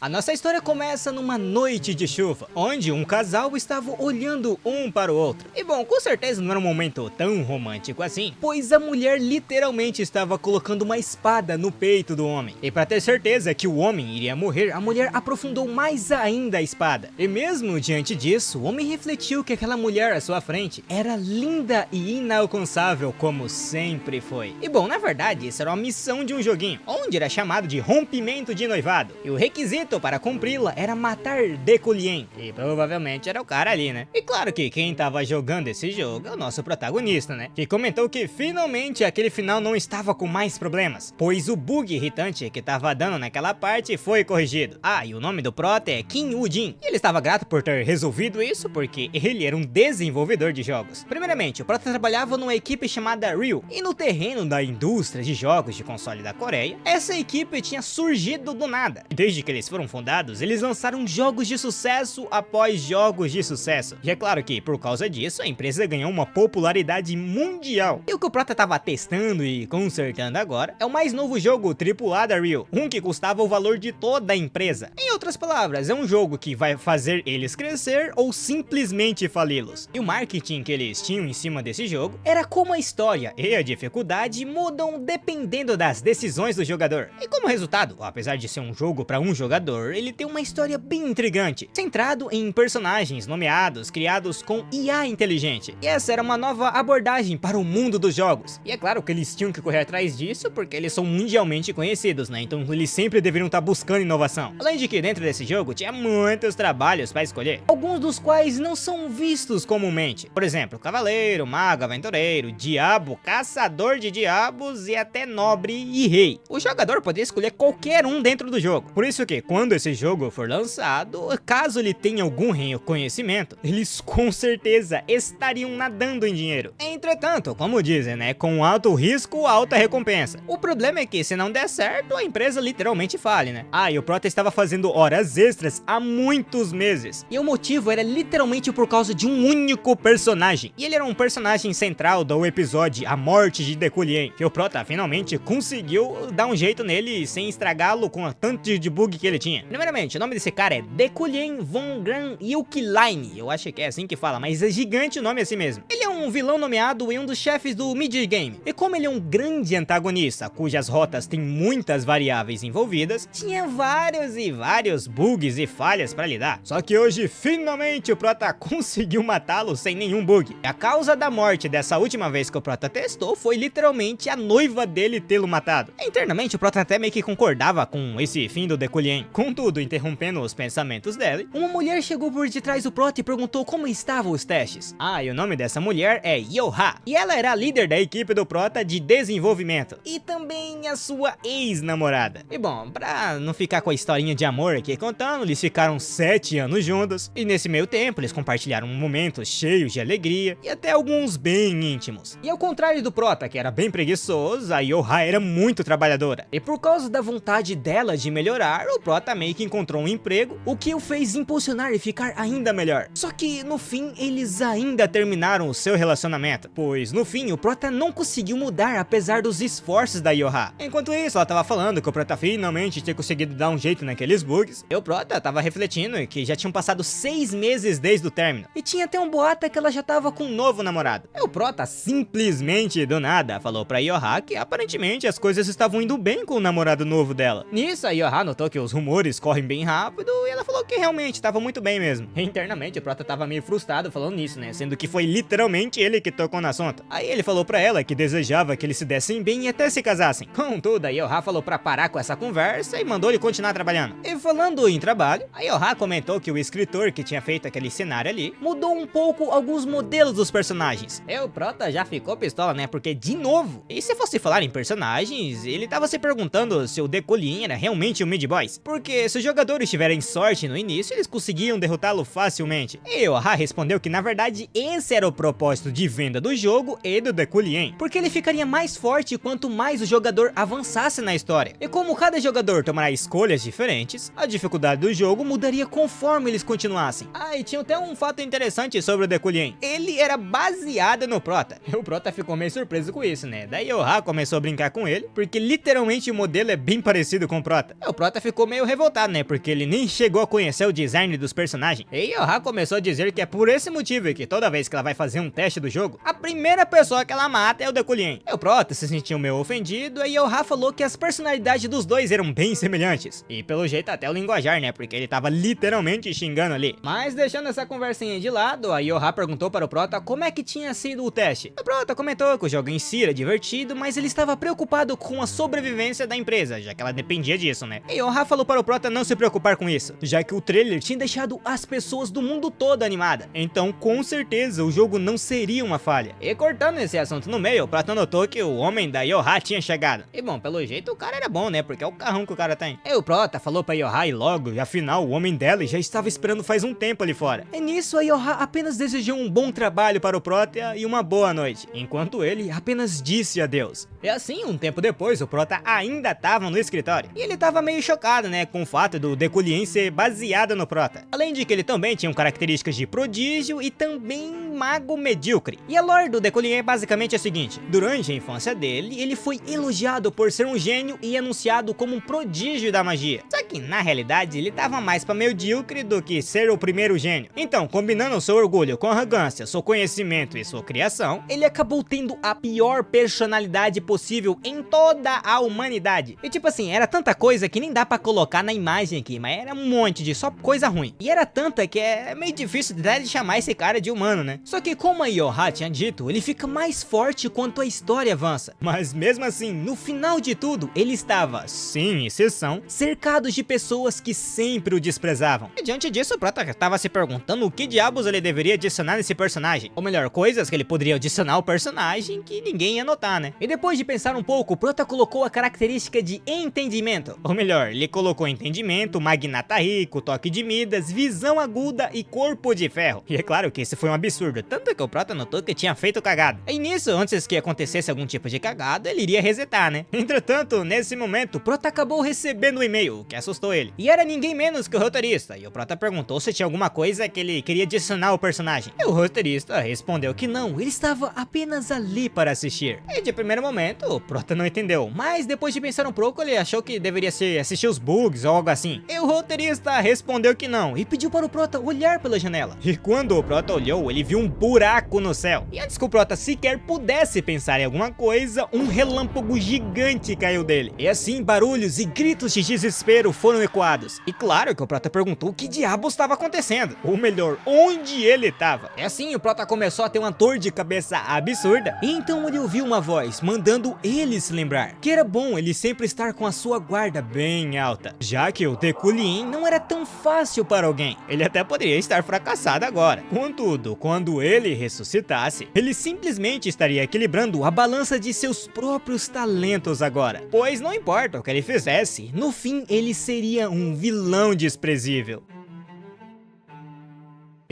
A nossa história começa numa noite de chuva, onde um casal estava olhando um para o outro. E bom, com certeza não era um momento tão romântico assim, pois a mulher literalmente estava colocando uma espada no peito do homem. E para ter certeza que o homem iria morrer, a mulher aprofundou mais ainda a espada. E mesmo diante disso, o homem refletiu que aquela mulher à sua frente era linda e inalcançável como sempre foi. E bom, na verdade, isso era uma missão de um joguinho, onde era chamado de rompimento de noivado. E o requisito para cumpri-la era matar Dekulien, e provavelmente era o cara ali, né? E claro que quem tava jogando esse jogo é o nosso protagonista, né? Que comentou que finalmente aquele final não estava com mais problemas, pois o bug irritante que tava dando naquela parte foi corrigido. Ah, e o nome do prota é Kim Woo-jin, e ele estava grato por ter resolvido isso porque ele era um desenvolvedor de jogos. Primeiramente, o prota trabalhava numa equipe chamada Ryu, e no terreno da indústria de jogos de console da Coreia, essa equipe tinha surgido do nada. E desde que eles foram fundados, eles lançaram jogos de sucesso após jogos de sucesso. E é claro que, por causa disso, a empresa ganhou uma popularidade mundial. E o que o prota tava testando e consertando agora é o mais novo jogo AAA da Ryu, um que custava o valor de toda a empresa. Em outras palavras, é um jogo que vai fazer eles crescer ou simplesmente fali-los. E o marketing que eles tinham em cima desse jogo era como a história e a dificuldade mudam dependendo das decisões do jogador. E como resultado, apesar de ser um jogo para um jogador, ele tem uma história bem intrigante, centrado em personagens nomeados, criados com IA inteligente. E essa era uma nova abordagem para o mundo dos jogos. E é claro que eles tinham que correr atrás disso, porque eles são mundialmente conhecidos, né? Então eles sempre deveriam estar buscando inovação. Além de que dentro desse jogo tinha muitos trabalhos para escolher, alguns dos quais não são vistos comumente. Por exemplo, cavaleiro, mago, aventureiro, diabo, caçador de diabos e até nobre e rei. O jogador poderia escolher qualquer um dentro do jogo. Por isso que, quando esse jogo for lançado, caso ele tenha algum reconhecimento, eles com certeza estariam nadando em dinheiro. Entretanto, como dizem, né, com alto risco, alta recompensa. O problema é que se não der certo, a empresa literalmente fale, né? Ah, e o prota estava fazendo horas extras há muitos meses. E o motivo era literalmente por causa de um único personagem. E ele era um personagem central do episódio A Morte de Dekulien, que o prota finalmente conseguiu dar um jeito nele sem estragá-lo com o tanto de bug que ele tinha. Primeiramente, o nome desse cara é Dekulien von Gran Yukiline. Eu acho que é assim que fala, mas é gigante o nome assim mesmo. Ele é um vilão nomeado e um dos chefes do mid-game. E como ele é um grande antagonista, cujas rotas têm muitas variáveis envolvidas, tinha vários bugs e falhas pra lidar. Só que hoje, finalmente, o prota conseguiu matá-lo sem nenhum bug. E a causa da morte dessa última vez que o prota testou foi literalmente a noiva dele tê-lo matado. Internamente, o prota até meio que concordava com esse fim do Dekulien. Contudo, interrompendo os pensamentos dela, uma mulher chegou por detrás do prota e perguntou como estavam os testes. Ah, e o nome dessa mulher é Yoha, e ela era a líder da equipe do prota de desenvolvimento, e também a sua ex-namorada. E bom, pra não ficar com a historinha de amor aqui contando, eles ficaram 7 anos juntos, e nesse meio tempo eles compartilharam momentos cheios de alegria, e até alguns bem íntimos. E ao contrário do prota, que era bem preguiçoso, a Yoha era muito trabalhadora, e por causa da vontade dela de melhorar, o prota meio que encontrou um emprego, o que o fez impulsionar e ficar ainda melhor. Só que no fim eles ainda terminaram o seu relacionamento, pois no fim o prota não conseguiu mudar apesar dos esforços da Yoha. Enquanto isso, ela tava falando que o prota finalmente tinha conseguido dar um jeito naqueles bugs, e o prota tava refletindo que já tinham passado 6 meses desde o término, e tinha até um boato que ela já tava com um novo namorado. E o prota simplesmente do nada falou pra Yoha que aparentemente as coisas estavam indo bem com o namorado novo dela. Nisso a Yoha notou que os rumores correm bem rápido e ela falou que realmente tava muito bem mesmo. E internamente o prota tava meio frustrado falando nisso, né, sendo que foi literalmente ele que tocou no assunto. Aí ele falou pra ela que desejava que eles se dessem bem e até se casassem. Contudo, a Yoha falou pra parar com essa conversa e mandou ele continuar trabalhando. E falando em trabalho, a Yoha comentou que o escritor que tinha feito aquele cenário ali mudou um pouco alguns modelos dos personagens. E o prota já ficou pistola, né, porque de novo, e se fosse falar em personagens, ele tava se perguntando se o Dekulien era realmente um mid-boss, porque se os jogadores tiverem sorte no início, eles conseguiam derrotá-lo facilmente. E Yoha respondeu que na verdade esse era o propósito de venda do jogo e do Dekulien, porque ele ficaria mais forte quanto mais o jogador avançasse na história. E como cada jogador tomará escolhas diferentes, a dificuldade do jogo mudaria conforme eles continuassem. Ah, e tinha até um fato interessante sobre o Dekulien. Ele era baseado no prota. E o prota ficou meio surpreso com isso, né? Daí Yoha começou a brincar com ele, porque literalmente o modelo é bem parecido com o prota. E o prota ficou meio revoltado, né, porque ele nem chegou a conhecer o design dos personagens. E Yoha começou a dizer que é por esse motivo que toda vez que ela vai fazer um teste do jogo, a primeira pessoa que ela mata é o Dekulien. O Prota se sentiu meio ofendido e Yoha falou que as personalidades dos dois eram bem semelhantes. E pelo jeito até o linguajar, né, porque ele tava literalmente xingando ali. Mas deixando essa conversinha de lado, a Yoha perguntou para o Prota como é que tinha sido o teste. O Prota comentou que o jogo em si era divertido, mas ele estava preocupado com a sobrevivência da empresa, já que ela dependia disso, né. E Yoha falou para o Prota não se preocupar com isso, já que o trailer tinha deixado as pessoas do mundo todo animadas. Então, com certeza, o jogo não seria uma falha. E cortando esse assunto no meio, o Prota notou que o homem da Yoha tinha chegado. E bom, pelo jeito o cara era bom, né, porque é o carrão que o cara tem. E o Prota falou pra Yoha ir logo, e afinal o homem dela já estava esperando faz um tempo ali fora. E nisso a Yoha apenas desejou um bom trabalho para o Prota e uma boa noite, enquanto ele apenas disse adeus. E assim, um tempo depois, o Prota ainda tava no escritório. E ele tava meio chocado, né, com o fato do Dekulien ser baseado no Prota. Além de que ele também tinha características de prodígio e também mago medíocre. E a lore do Dekulien é basicamente a seguinte: durante a infância dele, ele foi elogiado por ser um gênio e anunciado como um prodígio da magia. Só que na realidade ele tava mais pra medíocre do que ser o primeiro gênio. Então, combinando seu orgulho com arrogância, seu conhecimento e sua criação, ele acabou tendo a pior personalidade possível em toda a humanidade. E tipo assim, era tanta coisa que nem dá pra colocar na imagem aqui, mas era um monte de só coisa ruim. E era tanta que é meio difícil até de chamar esse cara de humano, né? Só que como a Yoha tinha dito, ele fica mais forte quanto a história avança. Mas mesmo assim, no final de tudo, ele estava, sem exceção, cercado de pessoas que sempre o desprezavam. E diante disso, o Prota estava se perguntando o que diabos ele deveria adicionar nesse personagem. Ou melhor, coisas que ele poderia adicionar ao personagem que ninguém ia notar, né? E depois de pensar um pouco, o Prota colocou a característica de entendimento. Ou melhor, ele colocou entendimento, magnata rico, toque de Midas, visão aguda e corpo de ferro. E é claro que isso foi um absurdo, tanto que o Prota notou que tinha feito cagada. E nisso, antes que acontecesse algum tipo de cagada, ele iria resetar, né? Entretanto, nesse momento, o Prota acabou recebendo um e-mail, o que assustou ele. E era ninguém menos que o roteirista, e o Prota perguntou se tinha alguma coisa que ele queria adicionar ao personagem. E o roteirista respondeu que não, ele estava apenas ali para assistir. E de primeiro momento, o Prota não entendeu, mas depois de pensar um pouco, ele achou que deveria ser assistir os bugs ou algo assim. E o roteirista respondeu que não, e pediu para o Prota olhar pela janela. E quando o Prota olhou, ele viu um buraco no céu. E antes que o Prota sequer pudesse pensar em alguma coisa, um relâmpago gigante caiu dele. E assim, barulhos e gritos de desespero foram ecoados. E claro que o Prota perguntou o que diabos estava acontecendo. Ou melhor, onde ele estava. E assim, o Prota começou a ter uma dor de cabeça absurda. E então ele ouviu uma voz, mandando ele se lembrar que era bom ele sempre estar com a sua guarda bem alta, já que o Dekulien não era tão fácil para alguém. Ele até poderia estar fracassado agora. Contudo, quando ele ressuscitasse, ele simplesmente estaria equilibrando a balança de seus próprios talentos agora. Pois não importa o que ele fizesse, no fim ele seria um vilão desprezível.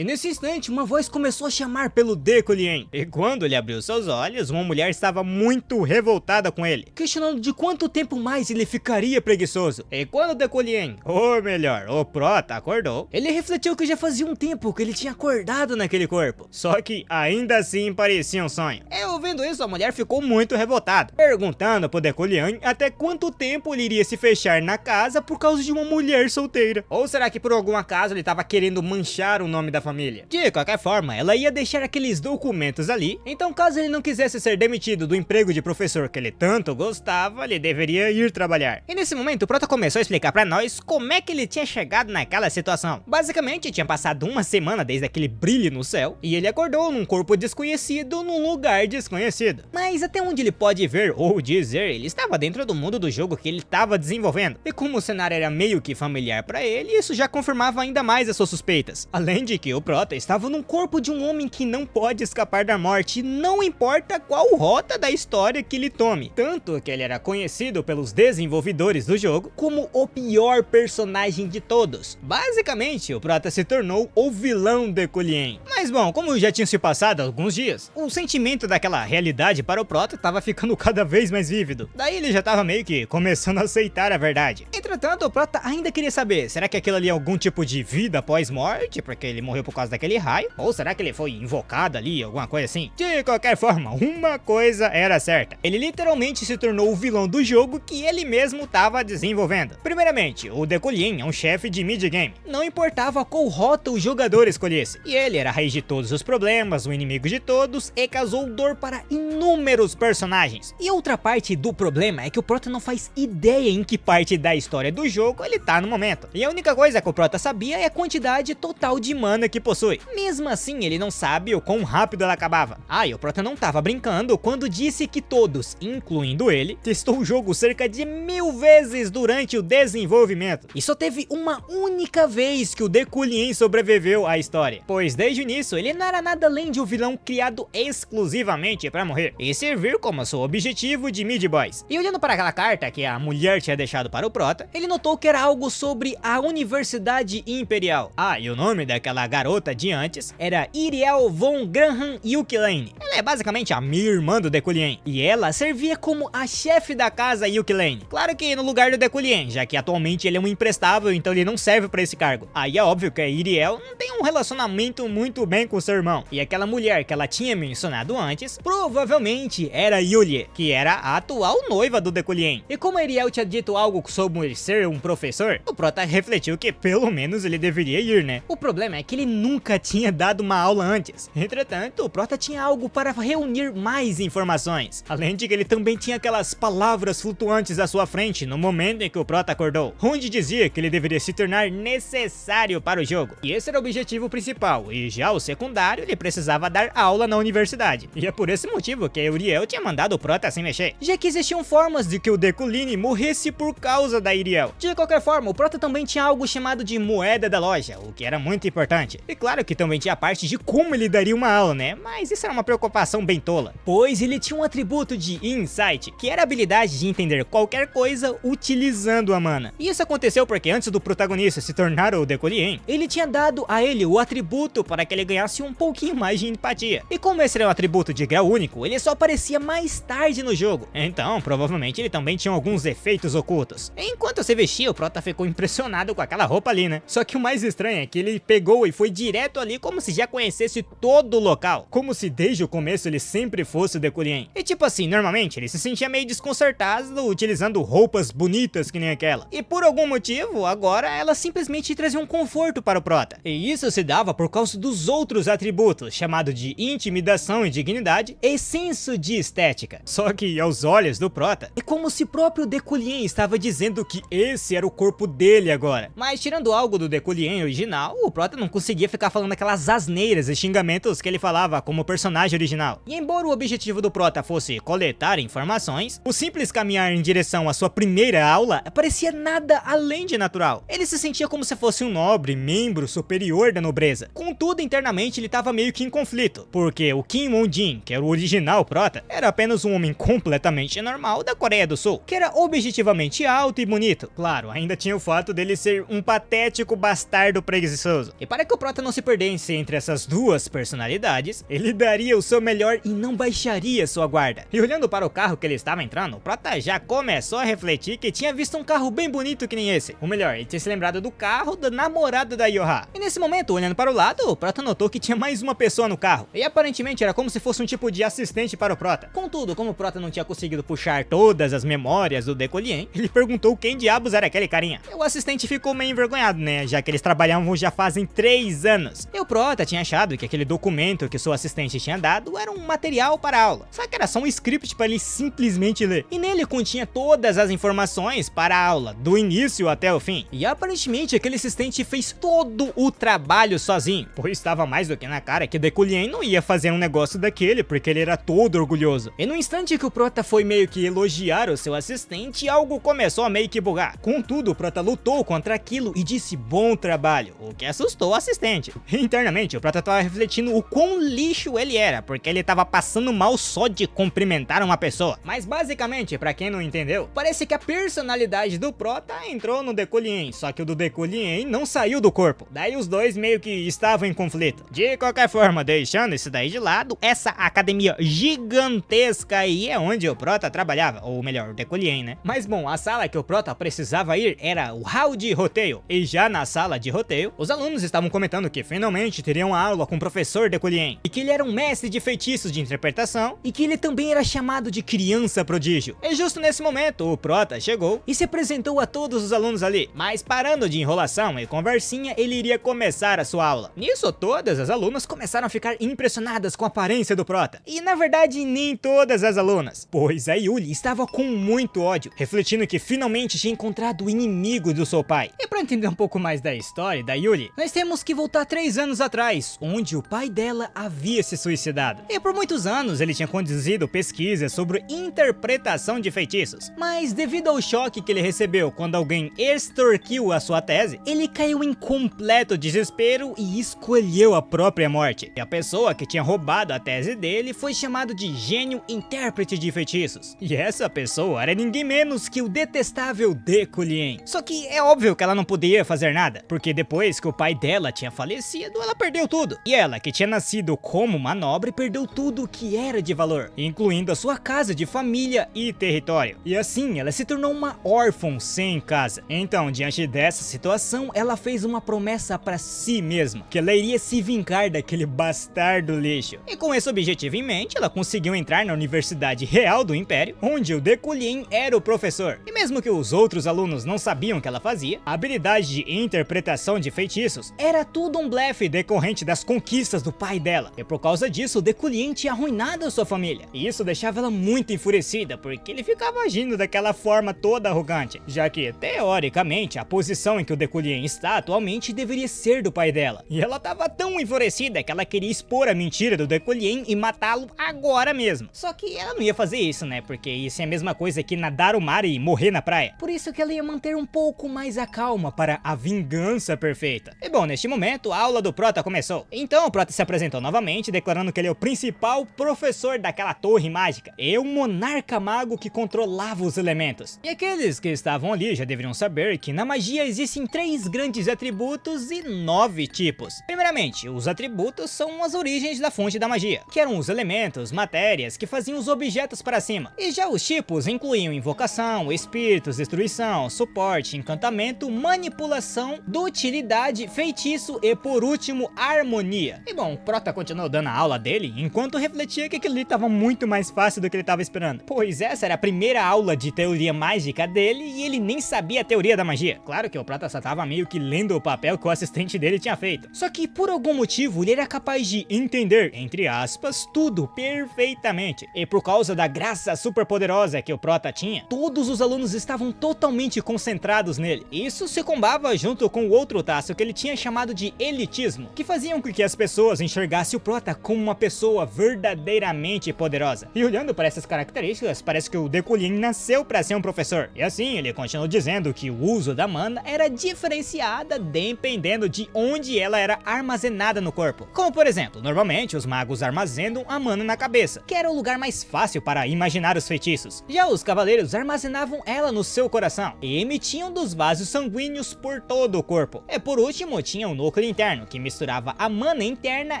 E nesse instante, uma voz começou a chamar pelo Dekulien. E quando ele abriu seus olhos, uma mulher estava muito revoltada com ele, questionando de quanto tempo mais ele ficaria preguiçoso. E quando o Dekulien, ou melhor, o Prota, acordou, ele refletiu que já fazia um tempo que ele tinha acordado naquele corpo. Só que ainda assim parecia um sonho. E ouvindo isso, a mulher ficou muito revoltada, perguntando pro Dekulien até quanto tempo ele iria se fechar na casa por causa de uma mulher solteira. Ou será que por algum acaso ele estava querendo manchar o nome da família? De qualquer forma, ela ia deixar aqueles documentos ali, então caso ele não quisesse ser demitido do emprego de professor que ele tanto gostava, ele deveria ir trabalhar. E nesse momento o Prota começou a explicar pra nós como é que ele tinha chegado naquela situação. Basicamente, tinha passado uma semana desde aquele brilho no céu, e ele acordou num corpo desconhecido num lugar desconhecido. Mas até onde ele pode ver ou dizer, ele estava dentro do mundo do jogo que ele estava desenvolvendo. E como o cenário era meio que familiar pra ele, isso já confirmava ainda mais as suas suspeitas. Além de que o Prota estava num corpo de um homem que não pode escapar da morte, não importa qual rota da história que ele tome. Tanto que ele era conhecido pelos desenvolvedores do jogo como o pior personagem de todos. Basicamente, o Prota se tornou o vilão Dekulien. Mas bom, como já tinha se passado alguns dias, o sentimento daquela realidade para o Prota estava ficando cada vez mais vívido. Daí ele já estava meio que começando a aceitar a verdade. Entretanto, o Prota ainda queria saber, será que aquilo ali é algum tipo de vida após morte, porque ele morreu por causa daquele raio, ou será que ele foi invocado ali, alguma coisa assim? De qualquer forma, uma coisa era certa, ele literalmente se tornou o vilão do jogo que ele mesmo estava desenvolvendo. Primeiramente, o Dekulien é um chefe de mid-game, não importava qual rota o jogador escolhesse, e ele era a raiz de todos os problemas, o inimigo de todos, e causou dor para inúmeros personagens. E outra parte do problema é que o Prota não faz ideia em que parte da história do jogo ele tá no momento, e a única coisa que o Prota sabia é a quantidade total de mana que possui. Mesmo assim, ele não sabe o quão rápido ela acabava. E o Prota não tava brincando quando disse que todos, incluindo ele, testou o jogo cerca de 1000 vezes durante o desenvolvimento, e só teve uma única vez que o Dekulien sobreviveu à história, pois desde o início ele não era nada além de um vilão criado exclusivamente para morrer e servir como seu objetivo de mid boys. E olhando para aquela carta que a mulher tinha deixado para o Prota, ele notou que era algo sobre a Universidade Imperial. E o nome daquela garota de antes era Iriel von Graham Yukilane. Ela é basicamente a minha irmã do Dekulien, e ela servia como a chefe da casa Yukilane. Claro que no lugar do Dekulien, já que atualmente ele é um imprestável, então ele não serve para esse cargo. Aí é óbvio que a Iriel não tem um relacionamento muito bem com seu irmão, e aquela mulher que ela tinha mencionado antes, provavelmente era Yulie, que era a atual noiva do Dekulien. E como a Iriel tinha dito algo sobre ser um professor, o Prota refletiu que pelo menos ele deveria ir, né? O problema é que ele nunca tinha dado uma aula antes. Entretanto, o Prota tinha algo para reunir mais informações, além de que ele também tinha aquelas palavras flutuantes à sua frente no momento em que o Prota acordou, onde dizia que ele deveria se tornar necessário para o jogo. E esse era o objetivo principal, e já o secundário, ele precisava dar aula na universidade. E é por esse motivo que a Iriel tinha mandado o Prota sem mexer, já que existiam formas de que o Dekulien morresse por causa da Iriel. De qualquer forma, o Prota também tinha algo chamado de moeda da loja, o que era muito importante. E claro que também tinha a parte de como ele daria uma aula, né? Mas isso era uma preocupação bem tola, pois ele tinha um atributo de Insight, que era a habilidade de entender qualquer coisa utilizando a mana. E isso aconteceu porque antes do protagonista se tornar o Dekulien, ele tinha dado a ele o atributo para que ele ganhasse um pouquinho mais de empatia. E como esse era um atributo de grau único, ele só aparecia mais tarde no jogo, então provavelmente ele também tinha alguns efeitos ocultos. Enquanto se vestia, o Prota ficou impressionado com aquela roupa ali, né? Só que o mais estranho é que ele pegou e foi direto ali como se já conhecesse todo o local, como se desde o começo ele sempre fosse o Dekulien. E tipo assim, normalmente ele se sentia meio desconcertado utilizando roupas bonitas que nem aquela, e por algum motivo agora ela simplesmente trazia um conforto para o Prota. E isso se dava por causa dos outros atributos, chamado de intimidação e dignidade e senso de estética. Só que aos olhos do Prota, é como se o próprio Dekulien estava dizendo que esse era o corpo dele agora. Mas tirando algo do Dekulien original, o Prota não conseguia ficar falando aquelas asneiras e xingamentos que ele falava como personagem original. E embora o objetivo do Prota fosse coletar informações, o simples caminhar em direção à sua primeira aula parecia nada além de natural. Ele se sentia como se fosse um nobre, membro superior da nobreza. Contudo, internamente ele estava meio que em conflito, porque o Kim Won-jin, que era o original Prota, era apenas um homem completamente normal da Coreia do Sul, que era objetivamente alto e bonito. Claro, ainda tinha o fato dele ser um patético bastardo preguiçoso. E para que o Prota não se perdesse entre essas duas personalidades, ele daria o seu melhor e não baixaria sua guarda. E olhando para o carro que ele estava entrando, o Prota já começou a refletir que tinha visto um carro bem bonito que nem esse. Ou melhor, ele tinha se lembrado do carro da namorada da Yoha. E nesse momento, olhando para o lado, o Prota notou que tinha mais uma pessoa no carro. E aparentemente era como se fosse um tipo de assistente para o Prota. Contudo, como o Prota não tinha conseguido puxar todas as memórias do Dekulien, ele perguntou quem diabos era aquele carinha. E o assistente ficou meio envergonhado, né? Já que eles trabalhavam já fazem 3 anos. E o Prota tinha achado que aquele documento que seu assistente tinha dado era um material para a aula. Só que era só um script para ele simplesmente ler. E nele continha todas as informações para a aula, do início até o fim. E aparentemente aquele assistente fez todo o trabalho sozinho, pois estava mais do que na cara que Dekulien não ia fazer um negócio daquele, porque ele era todo orgulhoso. E no instante que o Prota foi meio que elogiar o seu assistente, algo começou a meio que bugar. Contudo, o Prota lutou contra aquilo e disse bom trabalho, o que assustou o assistente. E internamente, o Prota estava refletindo o quão lixo ele era, porque ele estava passando mal só de cumprimentar uma pessoa. Mas basicamente, pra quem não entendeu, parece que a personalidade do Prota entrou no Dekulien, só que o do Dekulien não saiu do corpo. Daí os dois meio que estavam em conflito. De qualquer forma, deixando isso daí de lado, essa academia gigantesca aí é onde o Prota trabalhava, ou melhor, o Dekulien, né? Mas bom, a sala que o Prota precisava ir era o hall de roteio. E já na sala de roteio, os alunos estavam comentando comentando que finalmente teriam uma aula com o professor Dekulien, e que ele era um mestre de feitiços de interpretação, e que ele também era chamado de criança prodígio. E justo nesse momento, o Prota chegou e se apresentou a todos os alunos ali, mas parando de enrolação e conversinha, ele iria começar a sua aula. Nisso, todas as alunas começaram a ficar impressionadas com a aparência do Prota, e na verdade nem todas as alunas, pois a Yuli estava com muito ódio, refletindo que finalmente tinha encontrado o inimigo do seu pai. E para entender um pouco mais da história da Yuli, nós temos que voltar 3 anos atrás, onde o pai dela havia se suicidado. E por muitos anos ele tinha conduzido pesquisas sobre interpretação de feitiços, mas devido ao choque que ele recebeu quando alguém extorquiu a sua tese, ele caiu em completo desespero e escolheu a própria morte. E a pessoa que tinha roubado a tese dele foi chamado de gênio intérprete de feitiços. E essa pessoa era ninguém menos que o detestável Dekulien. Só que é óbvio que ela não podia fazer nada, porque depois que o pai dela tinha falecido, ela perdeu tudo. E ela, que tinha nascido como uma nobre, perdeu tudo que era de valor, incluindo a sua casa de família e território. E assim, ela se tornou uma órfã sem casa. Então, diante dessa situação, ela fez uma promessa para si mesma, que ela iria se vingar daquele bastardo lixo. E com esse objetivo em mente, ela conseguiu entrar na Universidade Real do Império, onde o Dekulien era o professor. E mesmo que os outros alunos não sabiam o que ela fazia, a habilidade de interpretação de feitiços era tudo um blefe decorrente das conquistas do pai dela. E por causa disso, o Dekulien tinha arruinado a sua família. E isso deixava ela muito enfurecida, porque ele ficava agindo daquela forma toda arrogante, já que, teoricamente, a posição em que o Dekulien está atualmente deveria ser do pai dela. E ela estava tão enfurecida que ela queria expor a mentira do Dekulien e matá-lo agora mesmo. Só que ela não ia fazer isso, né? Porque isso é a mesma coisa que nadar o mar e morrer na praia. Por isso que ela ia manter um pouco mais a calma para a vingança perfeita. E bom, neste momento, a aula do Prota começou. Então o Prota se apresentou novamente, declarando que ele é o principal professor daquela torre mágica, e o monarca mago que controlava os elementos. E aqueles que estavam ali já deveriam saber que na magia existem 3 grandes atributos e 9 tipos. Primeiramente, os atributos são as origens da fonte da magia, que eram os elementos, matérias que faziam os objetos para cima. E já os tipos incluíam invocação, espíritos, destruição, suporte, encantamento, manipulação, dutilidade, feitiço e por último, harmonia. E bom, o Prota continuou dando a aula dele enquanto refletia que aquilo ali estava muito mais fácil do que ele estava esperando, pois essa era a primeira aula de teoria mágica dele e ele nem sabia a teoria da magia. Claro que o Prota só estava meio que lendo o papel que o assistente dele tinha feito. Só que por algum motivo ele era capaz de entender, entre aspas, tudo perfeitamente. E por causa da graça super poderosa que o Prota tinha, todos os alunos estavam totalmente concentrados nele. Isso se combava junto com o outro traço que ele tinha chamado de elitismo, que faziam com que as pessoas enxergassem o Prota como uma pessoa verdadeiramente poderosa. E olhando para essas características, parece que o Dekulien nasceu para ser um professor. E assim, ele continuou dizendo que o uso da mana era diferenciada dependendo de onde ela era armazenada no corpo. Como por exemplo, normalmente os magos armazenam a mana na cabeça, que era o lugar mais fácil para imaginar os feitiços. Já os cavaleiros armazenavam ela no seu coração e emitiam dos vasos sanguíneos por todo o corpo. E por último, tinha o núcleo interno, que misturava a mana interna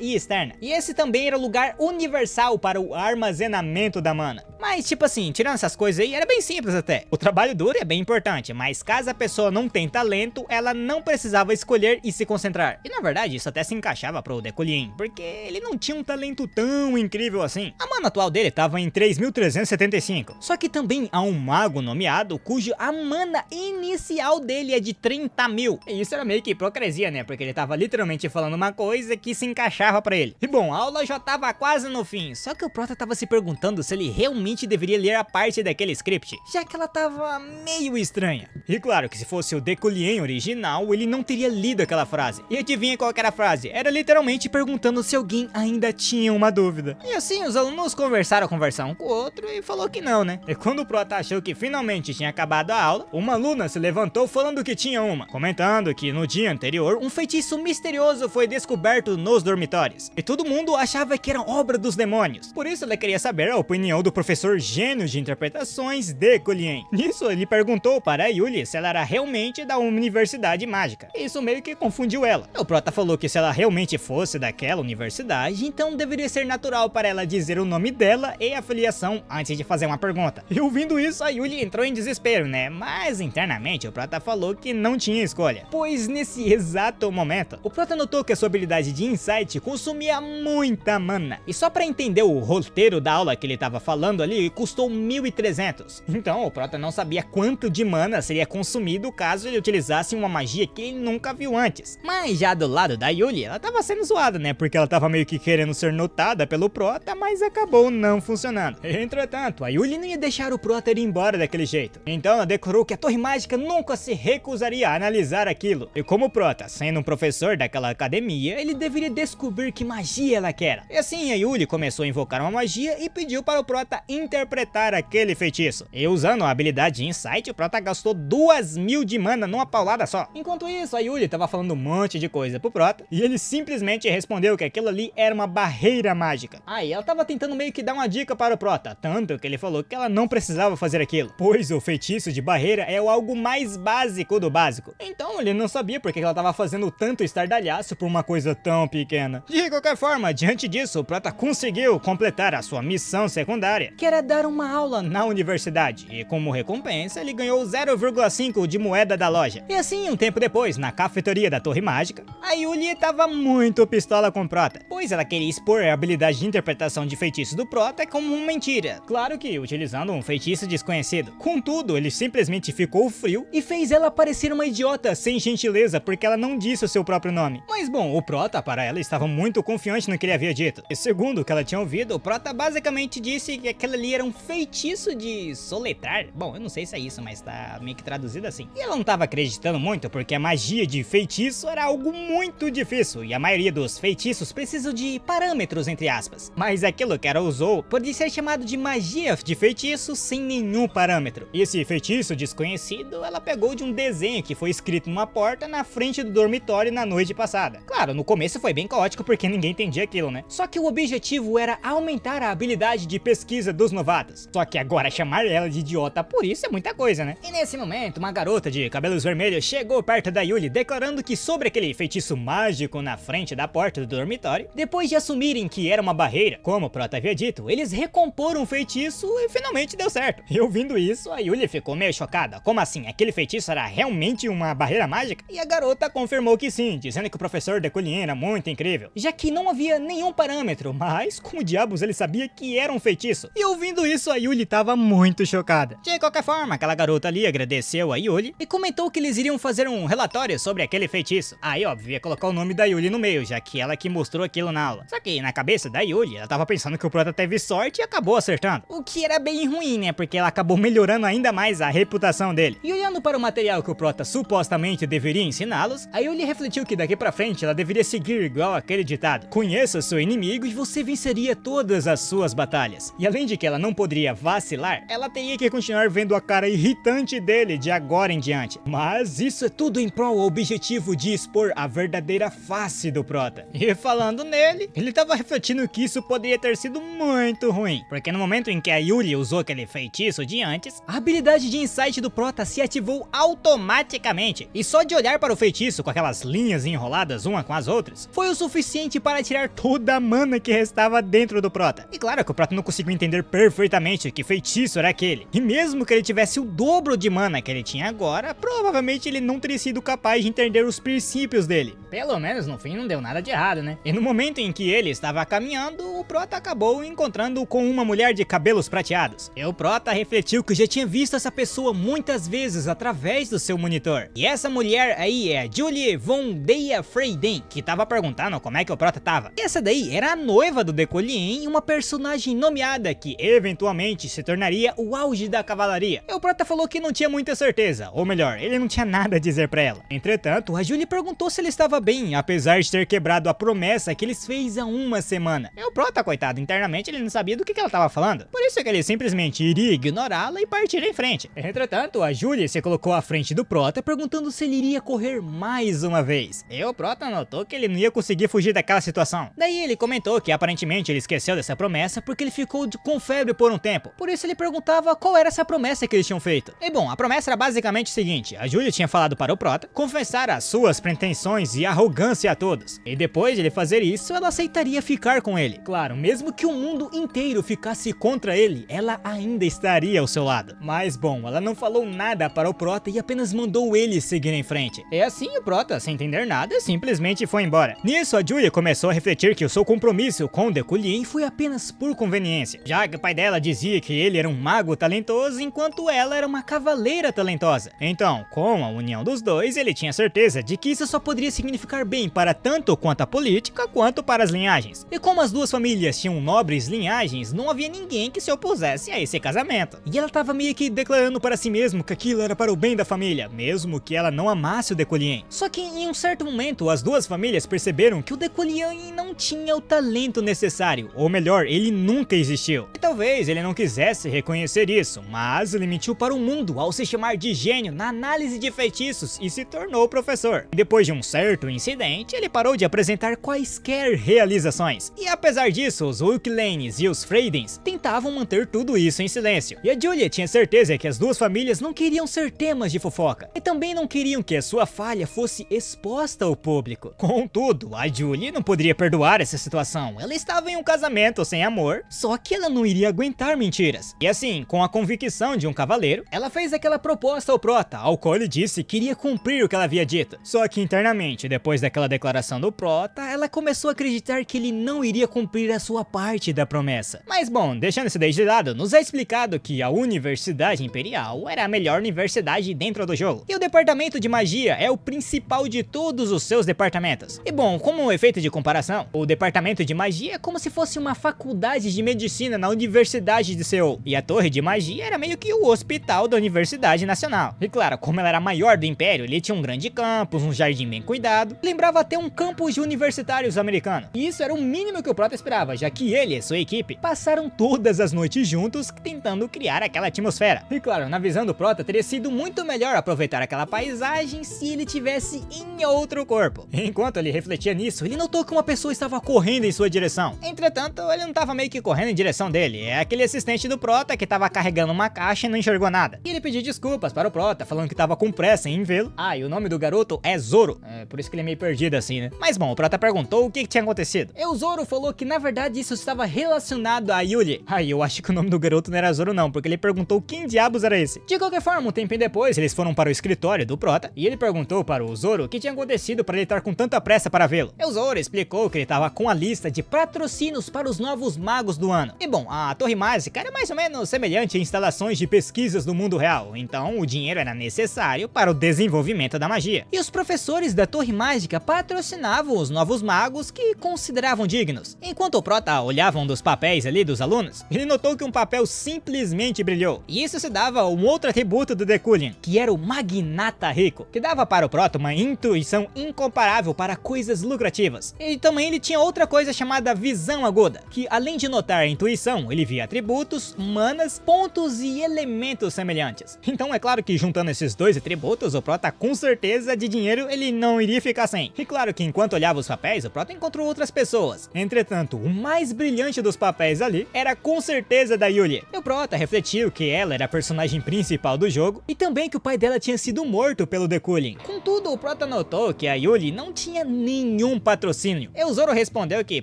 e externa. E esse também era o lugar universal para o armazenamento da mana. Mas tipo assim, tirando essas coisas aí, era bem simples até. O trabalho duro é bem importante, mas caso a pessoa não tenha talento, ela não precisava escolher e se concentrar. E na verdade isso até se encaixava pro Dekulien, porque ele não tinha um talento tão incrível assim. A mana atual dele estava em 3.375. Só que também há um mago nomeado cujo a mana inicial dele é de 30.000. E isso era meio que hipocrisia, né? Porque ele tava literalmente falando uma coisa que se encaixava pra ele. E bom, a aula já tava quase no fim, só que o Prota tava se perguntando se ele realmente deveria ler a parte daquele script, já que ela tava meio estranha. E claro que se fosse o Dekulien original, ele não teria lido aquela frase. E adivinha qual que era a frase? Era literalmente perguntando se alguém ainda tinha uma dúvida. E assim, os alunos conversaram um com o outro e falou que não, né? E quando o Prota achou que finalmente tinha acabado a aula, uma aluna se levantou falando que tinha uma, comentando que no dia anterior, um feitiço misterioso foi descoberto nos dormitórios. E todo mundo achava que era obra dos demônios. Por isso ela queria saber a opinião do professor gênio de interpretações Dekulien. Nisso, ele perguntou para a Yuli se ela era realmente da universidade mágica. Isso meio que confundiu ela. O Prota falou que se ela realmente fosse daquela universidade, então deveria ser natural para ela dizer o nome dela e a filiação antes de fazer uma pergunta. E ouvindo isso, a Yuli entrou em desespero, né? Mas internamente o Prota falou que não tinha escolha, pois nesse exato momento momento, o Prota notou que a sua habilidade de Insight consumia muita mana. E só pra entender o roteiro da aula que ele tava falando ali, custou 1.300. Então o Prota não sabia quanto de mana seria consumido caso ele utilizasse uma magia que ele nunca viu antes. Mas já do lado da Yuli, ela tava sendo zoada, né? Porque ela tava meio que querendo ser notada pelo Prota, mas acabou não funcionando. Entretanto, a Yuli não ia deixar o Prota ir embora daquele jeito. Então ela declarou que a Torre Mágica nunca se recusaria a analisar aquilo. E como o Prota, sendo um professor daquela academia, ele deveria descobrir que magia ela quer. E assim a Yuli começou a invocar uma magia e pediu para o Prota interpretar aquele feitiço. E usando a habilidade de Insight, o Prota gastou 2.000 de mana numa paulada só. Enquanto isso, a Yuli tava falando um monte de coisa pro Prota e ele simplesmente respondeu que aquilo ali era uma barreira mágica. Aí ela tava tentando meio que dar uma dica para o Prota, tanto que ele falou que ela não precisava fazer aquilo, pois o feitiço de barreira é algo mais básico do básico. Então ele não sabia porque ela tava fazendo tanto estardalhaço por uma coisa tão pequena. De qualquer forma, diante disso, o Prota conseguiu completar a sua missão secundária, que era dar uma aula na universidade, e como recompensa ele ganhou 0,5 de moeda da loja. E assim, um tempo depois, na cafeteria da Torre Mágica, a Yuli tava muito pistola com o Prota, pois ela queria expor a habilidade de interpretação de feitiço do Prota como uma mentira, claro que utilizando um feitiço desconhecido. Contudo, ele simplesmente ficou frio e fez ela parecer uma idiota sem gentileza porque ela não disse o seu próprio nome. Mas bom, o Prota para ela estava muito confiante no que ele havia dito. E segundo o que ela tinha ouvido, o Prota basicamente disse que aquele ali era um feitiço de soletrar. Bom, eu não sei se é isso, mas tá meio que traduzido assim. E ela não estava acreditando muito porque a magia de feitiço era algo muito difícil e a maioria dos feitiços precisam de parâmetros, entre aspas. Mas aquilo que ela usou pode ser chamado de magia de feitiço sem nenhum parâmetro. E esse feitiço desconhecido ela pegou de um desenho que foi escrito numa porta na frente do dormitório na noite passada. Claro, no começo foi bem caótico porque ninguém entendia aquilo, né? Só que o objetivo era aumentar a habilidade de pesquisa dos novatos. Só que agora chamar ela de idiota por isso é muita coisa, né? E nesse momento, uma garota de cabelos vermelhos chegou perto da Yuli declarando que sobre aquele feitiço mágico na frente da porta do dormitório, depois de assumirem que era uma barreira, como o Prota havia dito, eles recomporam o feitiço e finalmente deu certo. E ouvindo isso, a Yuli ficou meio chocada. Como assim? Aquele feitiço era realmente uma barreira mágica? E a garota confirmou que sim, dizendo que o professor Decollin era muito incrível, já que não havia nenhum parâmetro, mas como diabos ele sabia que era um feitiço? E ouvindo isso, a Yuli tava muito chocada. De qualquer forma, aquela garota ali agradeceu a Yuli e comentou que eles iriam fazer um relatório sobre aquele feitiço. Aí, óbvio, ia colocar o nome da Yuli no meio, já que ela que mostrou aquilo na aula. Só que na cabeça da Yuli, ela tava pensando que o Prota teve sorte e acabou acertando. O que era bem ruim, né? Porque ela acabou melhorando ainda mais a reputação dele. E olhando para o material que o Prota supostamente deveria ensiná-los, a Yuli refletiu que daqui pra frente ela deveria seguir igual aquele ditado: conheça seu inimigo e você venceria todas as suas batalhas. E além de que ela não poderia vacilar, ela teria que continuar vendo a cara irritante dele de agora em diante. Mas isso é tudo em prol ao objetivo de expor a verdadeira face do Prota. E falando nele, ele tava refletindo que isso poderia ter sido muito ruim, porque no momento em que a Yuli usou aquele feitiço de antes, a habilidade de Insight do Prota se ativou automaticamente, e só de olhar para o feitiço com aquelas linhas enroladas uma com as outras, foi o suficiente para tirar toda a mana que restava dentro do Prota. E claro que o Prota não conseguiu entender perfeitamente que feitiço era aquele, e mesmo que ele tivesse o dobro de mana que ele tinha agora, provavelmente ele não teria sido capaz de entender os princípios dele. Pelo menos no fim não deu nada de errado, né? E no momento em que ele estava caminhando, o Prota acabou encontrando com uma mulher de cabelos prateados. E o Prota refletiu que já tinha visto essa pessoa muitas vezes através do seu monitor. E essa mulher aí é Julie von Deia Freiden, que tava perguntando como é que o Prota tava. E essa daí era a noiva do Decollin, uma personagem nomeada que eventualmente se tornaria o auge da cavalaria. E o Prota falou que não tinha muita certeza, ou melhor, ele não tinha nada a dizer pra ela. Entretanto, a Julie perguntou se ele estava bem, apesar de ter quebrado a promessa que eles fez há uma semana. E o Prota, coitado, internamente ele não sabia do que ela tava falando. Por isso que ele simplesmente iria ignorá-la e partir em frente. Entretanto, a Julie se colocou à frente do Prota, perguntando se ele iria correr mais uma vez. E o Prota notou que ele não ia conseguir fugir daquela situação. Daí ele comentou que aparentemente ele esqueceu dessa promessa porque ele ficou com febre por um tempo. Por isso ele perguntava qual era essa promessa que eles tinham feito. E bom, a promessa era basicamente o seguinte: a Julie tinha falado para o Prota confessar as suas pretensões e arrogância a todos. E depois de ele fazer isso, ela aceitaria ficar com ele. Claro, mesmo que o mundo inteiro ficasse contra ele, ela ainda estaria ao seu lado. Mas bom, ela não falou nada para o Prota e apenas mandou ele seguir em frente. E assim o Prota, sem entender nada, simplesmente foi embora. Nisso, a Julia começou a refletir que o seu compromisso com Dekulien foi apenas por conveniência, já que o pai dela dizia que ele era um mago talentoso, enquanto ela era uma cavaleira talentosa. Então, com a união dos dois, ele tinha certeza de que isso só poderia significar bem para tanto quanto a política, quanto para as linhagens. E como as duas famílias tinham nobres linhagens, não havia ninguém que se opusesse a esse casamento. E ela estava meio que declarando para si mesma que aquilo era para o bem da família, mesmo que ela não amasse o Dekulien. Só que em um certo momento, as duas famílias perceberam que o Dekulien não tinha o talento necessário, ou melhor, ele nunca existiu. E talvez ele não quisesse reconhecer isso, mas ele mentiu para o mundo ao se chamar de gênio na análise de feitiços e se tornou professor. E depois de um certo incidente, ele parou de apresentar quaisquer realizações. E apesar disso, os Ulklanes e os Freydens tentavam manter tudo isso em silêncio. E a Julia tinha certeza que as duas famílias não queriam ser temas de fofoca, e também não queriam que a sua falha fosse exposta ao público. Contudo, a Julia não poderia perdoar essa situação. Ela estava em um casamento sem amor, só que ela não iria aguentar mentiras. E assim, com a convicção de um cavaleiro, ela fez aquela proposta ao Prota, ao qual ele disse que iria cumprir o que ela havia dito. Só que internamente, depois daquela declaração do Prota, ela começou a acreditar que ele não iria cumprir a sua parte da promessa. Mas bom, deixando isso daí de lado, nos é explicado que a Universidade Imperial era a melhor universidade dentro do jogo, e o departamento de magia é o principal de todos os seus departamentos. E bom, como um efeito de comparação, o departamento de magia é como se fosse uma faculdade de medicina na Universidade de Seul, e a torre de magia era meio que o hospital da Universidade Nacional. E claro, como ela era a maior do Império, ele tinha um grande campus, um jardim bem cuidado, lembrava até um campus de universitários americano. E isso era o mínimo que o Prota esperava, já que ele e sua equipe passaram todas as noites juntos tentando criar aquela atmosfera. E claro, na visão do Prota, teria sido muito melhor aproveitar aquela paisagem se ele tivesse em outro corpo. Enquanto ele refletia nisso, ele notou que uma pessoa estava correndo em sua direção. Entretanto, ele não estava meio que correndo em direção dele, é aquele assistente do Prota que estava carregando uma caixa e não enxergou nada. E ele pediu desculpas para o Prota, falando que estava com pressa em vê-lo. Ah, e o nome do garoto é Zoro, por isso que ele é meio perdido assim, né? Mas bom, o Prota perguntou o que tinha acontecido. E o Zoro falou que na verdade isso estava relacionado a Yulie. Ai, eu acho que o nome do garoto não era Zoro não, porque ele perguntou quem diabos era esse. De qualquer forma, um tempinho depois, eles foram para o escritório do Prota, e ele perguntou para o Zoro o que tinha acontecido para ele estar com tanta pressa para vê-lo. E o Zoro explicou que ele estava com a lista de patrocínios para os novos magos do ano. E bom, a Torre Mágica era mais ou menos semelhante a instalações de pesquisas do mundo real, então o dinheiro era necessário para o desenvolvimento da magia. E os professores da Torre Mágica patrocinavam os novos magos que consideravam dignos. Enquanto o Prota olhava um dos papéis ali dos alunos, ele notou que um papel simplesmente brilhou. E isso se dava a um outro atributo do Dekulien, que era o Magnata Rico, que dava para o Prota uma intuição incomparável para coisas lucrativas. E também ele tinha outra coisa chamada Visão Aguda, que além de notar a intuição, ele via atributos, manas, pontos e elementos semelhantes. Então é claro que juntando esses dois atributos, o Prota com certeza de dinheiro ele não iria ficar sem. E claro que enquanto olhava os papéis, o Prota encontrou outras pessoas. Entretanto, o mais brilhante dos papéis ali era com certeza da Yulie. E o Prota refletiu que ela era a personagem principal do jogo e também que o pai dela tinha sido morto pelo Dekulien. Contudo, o Prota notou que a Yulie não tinha nenhum patrocínio. E o Zoro respondeu que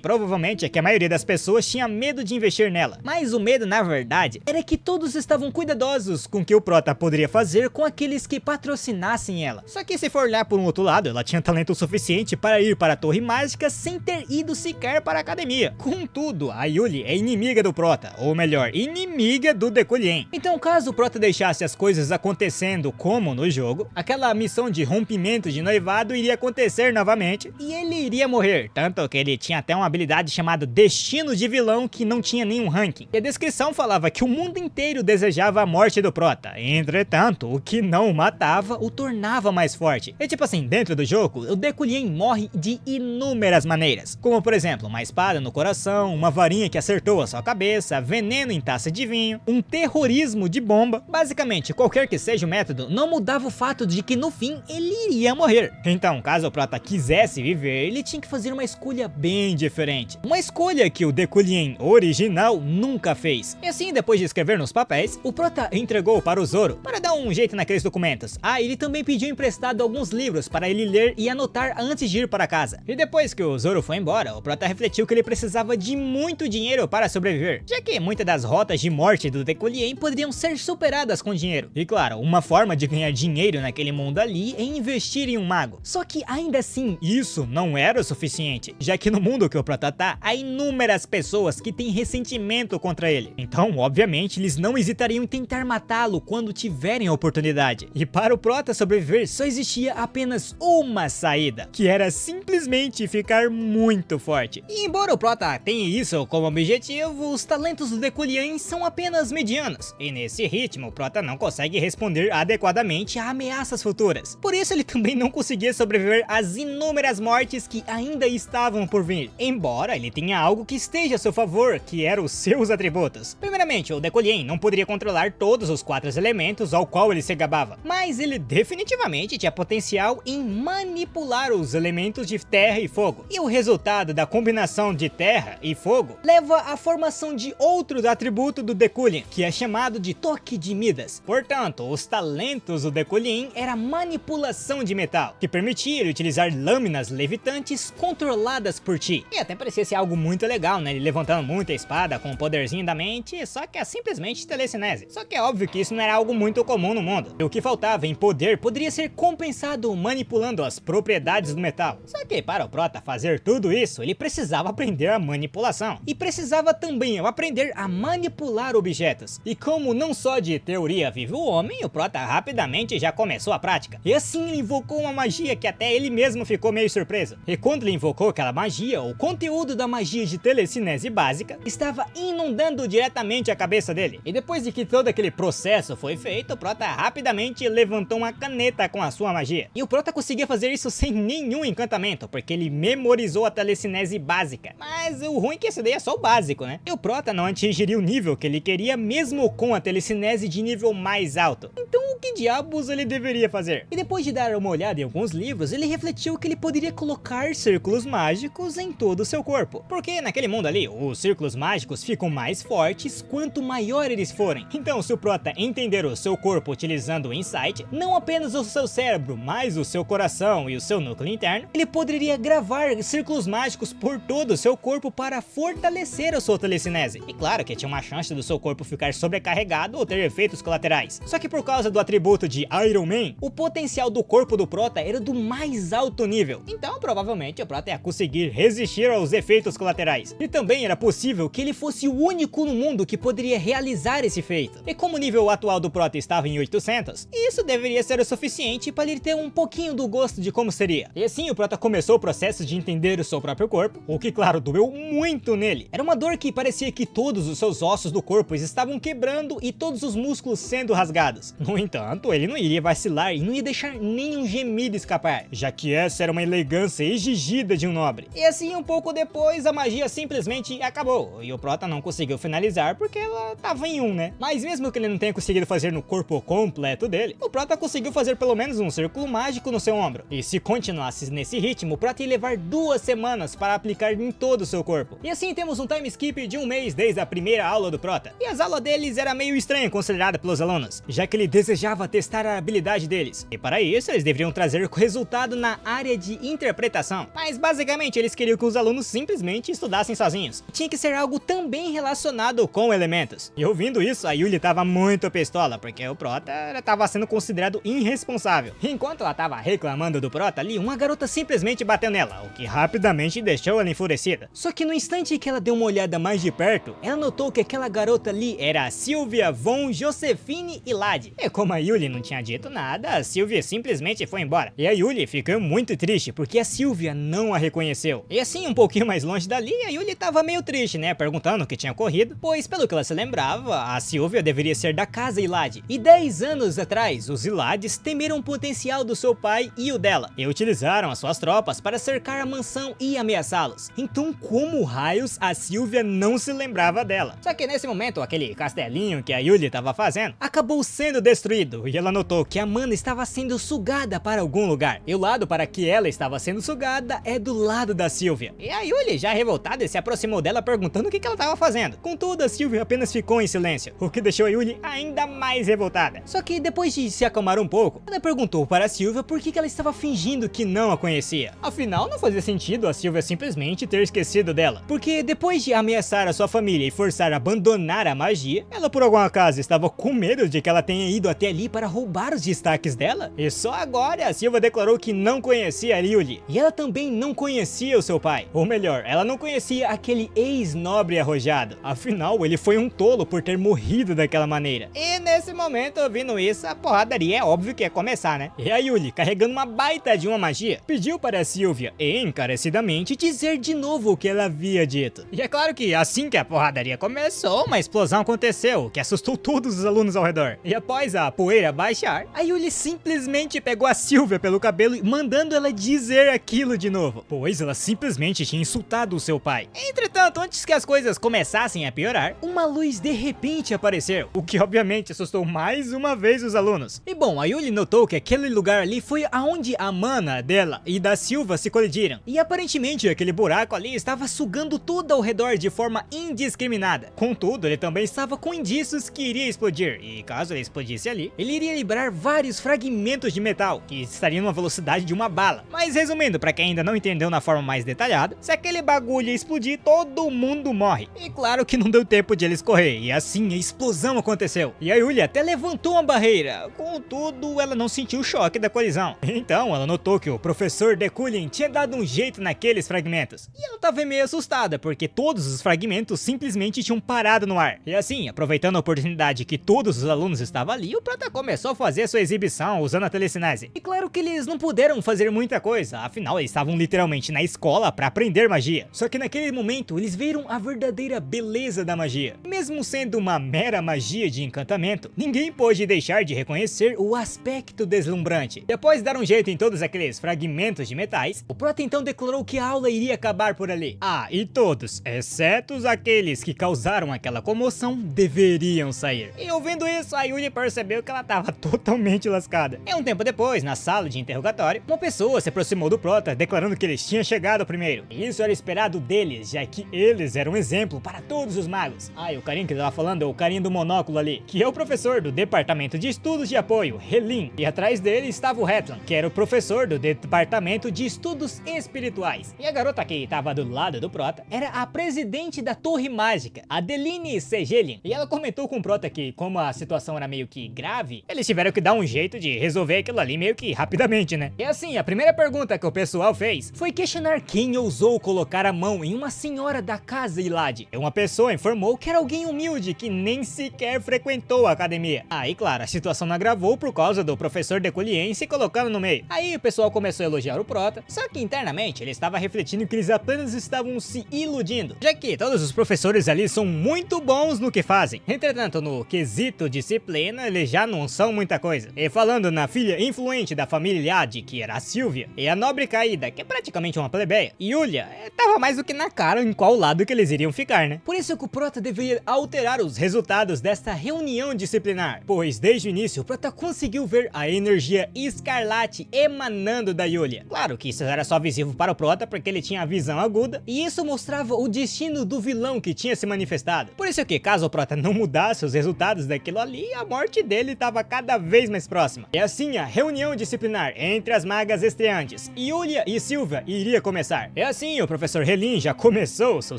provavelmente é que a maioria das pessoas tinha medo de investir nela. Mas o medo, na verdade, era que todos estavam cuidadosos com o que o Prota poderia fazer com aqueles que patrocinassem ela. Só que se for olhar por um outro lado, ela tinha talento suficiente para ir para a Torre Mágica sem ter ido sequer para a academia. Contudo, a Yulie é inimiga do Prota, ou melhor, inimiga do Dekulien. Então caso o Prota deixasse as coisas acontecendo como no jogo, aquela missão de rompimento de noivado iria acontecer novamente e ele iria morrer, tanto que ele tinha até uma habilidade chamada Destino de Vilão que não tinha nenhum ranking. E a descrição falava que o mundo inteiro desejava a morte do Prota, entretanto, o que não o matava o tornava mais forte. E tipo assim, dentro do jogo, o Dekulien morre de inúmeras maneiras, como por exemplo, uma espada no coração, uma varinha que acertou a sua cabeça, veneno em taça de vinho, um terrorismo de bomba. Basicamente, qualquer que seja o método, não mudava o fato de que no fim ele iria morrer. Então, caso o Prota quisesse viver, ele tinha que fazer uma escolha bem diferente. Uma escolha que o Dekulien original nunca fez. E assim, depois de escrever nos papéis, o Prota entregou para o Zoro, para dar um jeito naqueles documentos. Ah, ele também pediu emprestado alguns livros para ele ler e anotar antes de ir para casa. E depois que o Zoro foi embora, o Prota refletiu que ele precisava de muito dinheiro para sobreviver, já que muitas das rotas de morte do Dekulien poderiam ser superadas com dinheiro. E claro, uma forma de ganhar dinheiro naquele mundo ali é investir em um mago. lago. Só que ainda assim, isso não era o suficiente, já que no mundo que o Prota tá, há inúmeras pessoas que têm ressentimento contra ele. Então, obviamente, eles não hesitariam em tentar matá-lo quando tiverem a oportunidade. E para o Prota sobreviver, só existia apenas uma saída, que era simplesmente ficar muito forte. E embora o Prota tenha isso como objetivo, os talentos do Dekulian são apenas medianos. E nesse ritmo, o Prota não consegue responder adequadamente a ameaças futuras. Por isso ele também não conseguia sobreviver às inúmeras mortes que ainda estavam por vir. Embora ele tenha algo que esteja a seu favor, que eram os seus atributos. Primeiramente, o Dekulian não poderia controlar todos os 4 elementos ao qual ele se gabava, mas ele definitivamente tinha potencial em manipular os elementos de terra e fogo. E o resultado da combinação de terra e fogo leva à formação de outro atributo do Dekulian, que é chamado de Toque de Midas. Portanto, os talentos do Dekulian era manipulação de metal, que permitia ele utilizar lâminas levitantes controladas por ti. E até parecia ser algo muito legal, né? Ele levantando muita espada com o poderzinho da mente, só que é simplesmente telecinese. Só que é óbvio que isso não era algo muito comum no mundo. E o que faltava em poder poderia ser compensado manipulando as propriedades do metal. Só que para o Prota fazer tudo isso, ele precisava aprender a manipulação. E precisava também aprender a manipular objetos. E como não só de teoria vive o homem, o Prota rapidamente já começou a prática. E assim ele invocou uma magia que até ele mesmo ficou meio surpreso. E quando ele invocou aquela magia, o conteúdo da magia de telecinese básica estava inundando diretamente a cabeça dele. E depois de que todo aquele processo foi feito, o Prota rapidamente levantou uma caneta com a sua magia. E o Prota conseguia fazer isso sem nenhum encantamento, porque ele memorizou a telecinese básica. Mas o ruim é que esse daí é só o básico, né? E o Prota não atingiria o nível que ele queria mesmo com a telecinese de nível mais alto. Então o que diabos ele deveria fazer? E depois de dar uma olhada em alguns livros, ele refletiu que ele poderia colocar círculos mágicos em todo o seu corpo. Porque naquele mundo ali, os círculos mágicos ficam mais fortes quanto maior eles forem. Então se o Prota entender o seu corpo utilizando o Insight, não apenas o seu cérebro, mas o seu coração e o seu núcleo interno, ele poderia gravar círculos mágicos por todo o seu corpo para fortalecer a sua telecinese. E claro que tinha uma chance do seu corpo ficar sobrecarregado ou ter efeitos colaterais. Só que por causa do atributo de Iron Man, o potencial do corpo do Prota era do mais alto nível. Então provavelmente o Prota ia conseguir resistir aos efeitos colaterais. E também era possível que ele fosse o único no mundo que poderia realizar esse feito. E como o nível atual do Prota estava em 800, isso deveria ser o suficiente para ele ter um pouquinho do gosto de como seria. E assim o Prota começou o processo de entender o seu próprio corpo, o que claro doeu muito nele. Era uma dor que parecia que todos os seus ossos do corpo estavam quebrando e todos os músculos sendo rasgados. No entanto, ele não iria vacilar e não ia deixar nenhum gemido escapar, já que essa era uma elegância exigida de um nobre. E assim um pouco depois a magia simplesmente acabou, e o Prota não conseguiu finalizar porque ela tava em 1, né? Mas mesmo que ele não tenha conseguido fazer no corpo completo dele, o Prota conseguiu fazer pelo menos um círculo mágico no seu ombro. E se continuasse nesse ritmo, o Prota ia levar 2 semanas para aplicar em todo o seu corpo. E assim temos um time skip de 1 mês desde a primeira aula do Prota. E as aulas deles era meio estranha considerada pelos alunos, já que ele desejava testar a habilidade deles. E para isso eles deveriam trazer resultado na área de interpretação. Mas basicamente eles queriam que os alunos simplesmente estudassem sozinhos. Tinha que ser algo também relacionado com elementos. E ouvindo isso, a Yuli tava muito pistola, porque o Prota tava sendo considerado irresponsável. Enquanto ela tava reclamando do Prota ali, uma garota simplesmente bateu nela, o que rapidamente deixou ela enfurecida. Só que no instante que ela deu uma olhada mais de perto, ela notou que aquela garota ali era a Sylvia von Josephine Ilade. E como a Yuli não tinha dito nada, a Sylvia simplesmente foi embora. E a Yuli ficou muito triste, porque a Sylvia não a reconheceu. E assim, um pouquinho mais longe dali, a Yuli tava meio triste, né, perguntando o que tinha ocorrido, pois pelo que ela se lembrava, a Sylvia deveria ser da casa Ilade. E 10 anos atrás, os Ilades temeram o potencial do seu pai e o dela, e utilizaram as suas tropas para cercar a mansão e ameaçá-los. Então, como raios a Sylvia não se lembrava dela? Só que nesse momento, aquele castelinho que a Yuli estava fazendo acabou sendo destruído, e ela notou que a mana estava sendo sugada para algum lugar. E o lado para que ela estava sendo sugada é do lado da Sylvia. E a Yuli, já revoltada, se aproximou dela perguntando o que ela estava fazendo. Contudo, a Sylvia apenas ficou em silêncio, o que deixou a Yuli ainda mais revoltada. Só que depois de se acalmar um pouco, ela perguntou para a Sylvia por que ela estava fingindo que não a conhecia. Afinal, não fazia sentido a Sylvia simplesmente ter esquecido dela, porque depois de ameaçar a sua família e forçar a abandonar a magia, ela por algum acaso estava com medo de que ela tenha ido até ali para roubar os destaques dela. E só agora a Sylvia declarou que não conhecia a Yuli, e ela também não conhecia o seu pai. Ou melhor, ela não conhecia aquele ex-nobre arrojado. Afinal, ele foi um tolo por ter morrido daquela maneira. E nesse momento, ouvindo isso, a porradaria é óbvio que ia começar, né? E a Yuli, carregando uma baita de uma magia, pediu para a Sylvia, encarecidamente, dizer de novo o que ela havia dito. E é claro que assim que a porradaria começou, uma explosão aconteceu, que assustou todos os alunos ao redor. E após a poeira baixar, a Yuli simplesmente pegou a Sylvia pelo cabelo, mandando ela dizer aquilo de novo, pois ela simplesmente tinha insultado o seu pai. Entretanto, antes que as coisas começassem a piorar, uma luz de repente apareceu, o que obviamente assustou mais uma vez os alunos. E bom, a Yuli notou que aquele lugar ali foi aonde a mana dela e da Sylvia se colidiram. E aparentemente aquele buraco ali estava sugando tudo ao redor de forma indiscriminada. Contudo, ele também estava com indícios que iria explodir, e caso ele explodisse ali, ele iria liberar vários fragmentos de metal, que estariam numa velocidade de uma bala. Mas resumindo, para quem ainda não entendeu na forma mais detalhada, se aquele bagulho explodir, todo mundo morre. E claro que não deu tempo de eles correr, e assim a explosão aconteceu. E a Yuli até levantou uma barreira, contudo ela não sentiu o choque da colisão. Então ela notou que o professor Dekulin tinha dado um jeito naqueles fragmentos. E ela estava meio assustada, porque todos os fragmentos simplesmente tinham parado no ar. E assim, aproveitando a oportunidade que todos os alunos estavam ali, o Prota começou a fazer sua exibição usando a telecinese. E claro que eles não puderam fazer muita coisa, afinal eles estavam literalmente na escola para aprender magia. Só que naquele momento eles viram a verdadeira beleza da magia. Mesmo sendo uma mera magia de encantamento, ninguém pôde deixar de reconhecer o aspecto deslumbrante. Depois de dar um jeito em todos aqueles fragmentos de metais, o Prota então declarou que a aula iria acabar por ali. Ah, e todos, exceto aqueles que causaram aquela comoção, deveriam sair. E ouvindo isso, a Yuli percebeu que ela estava totalmente lascada. E um tempo depois, na sala de interrogatório, uma pessoa se aproximou do Prota, declarando que eles tinham chegado primeiro. E isso era esperado deles, já que eles eram um exemplo para todos os magos. Ah, e o carinha que ele tava falando é o carinha do monóculo ali, que é o professor do Departamento de Estudos de Apoio, Helin. E atrás dele estava o Hetlan, que era o professor do Departamento de Estudos Espirituais. E a garota que estava do lado do Prota era a presidente da Torre Mágica, Adeline Segelin. E ela comentou com o Prota que, como a situação era meio que grave, eles tiveram que dar um jeito de resolver aquilo ali meio que rapidamente, né? E assim, a primeira pergunta que o pessoal fez foi questionar quem ousou colocar a mão em uma senhora da casa Ilad. E uma pessoa informou que era alguém humilde que nem sequer frequentou a academia. Aí, claro, a situação não agravou por causa do professor Dekulien se colocando no meio. Aí o pessoal começou a elogiar o Prota, só que internamente ele estava refletindo que eles apenas estavam se iludindo, já que todos os professores ali são muito bons no que fazem. Entretanto, no quesito disciplina, eles já não são muita coisa. E falando na filha influente da família Ilad, que era a Sylvia, e a nobre caída, que é praticamente uma plebeia, Yulia, tava mais do que na cara em qual lado que eles iriam ficar, né? Por isso que o Prota deveria alterar os resultados desta reunião disciplinar, pois desde o início o Prota conseguiu ver a energia escarlate emanando da Yulia. Claro que isso era só visível para o Prota porque ele tinha a visão aguda, e isso mostrava o destino do vilão que tinha se manifestado. Por isso que caso o Prota não mudasse os resultados daquilo ali, a morte dele estava cada vez mais próxima. E assim a reunião disciplinar entre as magas estreantes, Yulia e Sylvia, iria começar. E assim o professor Helin já começou seu